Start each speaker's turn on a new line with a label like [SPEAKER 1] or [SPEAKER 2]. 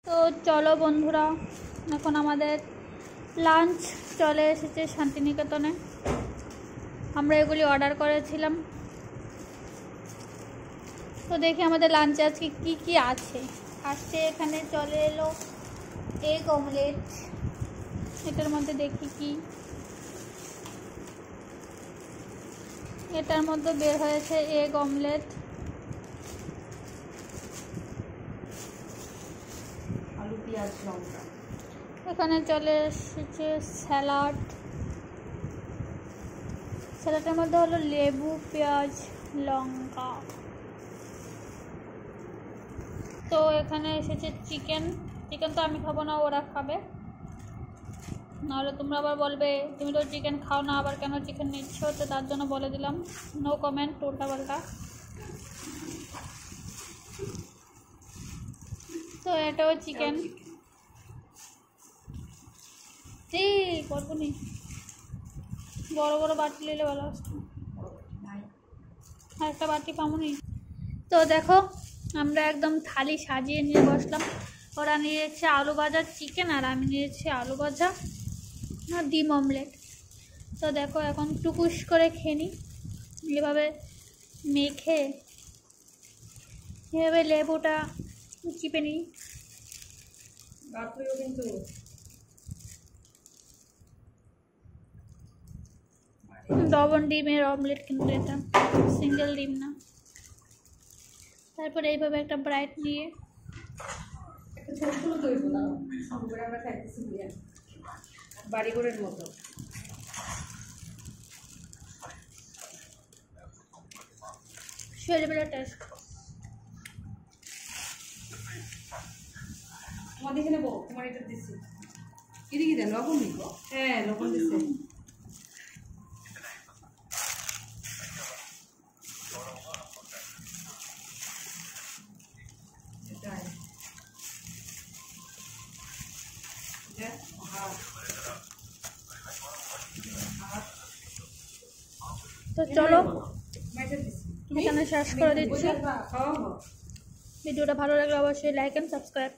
[SPEAKER 1] তো চলো বন্ধুরা, এখন আমাদের লাঞ্চ চলে এসেছে শান্তিনিকেতনে। আমরা এগুলি অর্ডার করেছিলাম। তো দেখি আমাদের লাঞ্চে আজকে কি কি আছে। ফার্স্টে এখানে চলে এলো এগ অমলেট। এটার মধ্যে দেখি কি, এটার মধ্যে বের হয়েছে এগ অমলেট।
[SPEAKER 2] আলু পেঁয়াজ লঙ্কা।
[SPEAKER 1] এখানে চলে এসেছে স্যালাড। স্যালাডের মধ্যে হলো লেবু, পেঁয়াজ, লঙ্কা। তো এখানে এসেছে চিকেন। চিকেন তো আমি খাবো না, ওরা খাবে। নাহলে তোমরা আবার বলবে তুমি তো চিকেন খাও না, আবার কেন চিকেন নিচ্ছ। তো তার জন্য বলে দিলাম, নো কমেন্ট, উল্টা পাল্টা। তো এটাও চিকেন। ঠিক করবো নি, বড় বড় বাটি নিলে ভালো আসতো। আর একটা বাটি পামনি। তো দেখো আমরা একদম থালি সাজিয়ে নিয়ে বসলাম। ওরা নিয়েছে আলু ভাজা চিকেন, আর আমি নিয়েছি আলু ভাজা আর ডিম অমলেট। তো দেখো এখন টুকুস করে খেয়ে নিই। এভাবে মেখে এভাবে লেবুটা চিপে নিই।
[SPEAKER 2] কিন্তু
[SPEAKER 1] ডবল ডিমের অমলেট, কিন্তু এটা সিঙ্গেল ডিম না। তারপরে এইভাবে একটা ব্রাইট নিয়ে
[SPEAKER 2] বাড়িঘরের মতো
[SPEAKER 1] ছেলেবেলা টেস্ট।
[SPEAKER 2] তোমাদের এখানে তোমার এটা দিচ্ছি। এদিকে দেন, লবণ দিব। হ্যাঁ, লবণ দিচ্ছে।
[SPEAKER 1] তো চলো এখানে শেষ করে দিচ্ছি। ভিডিওটা ভালো লাগলে অবশ্যই লাইক এন্ড সাবস্ক্রাইব।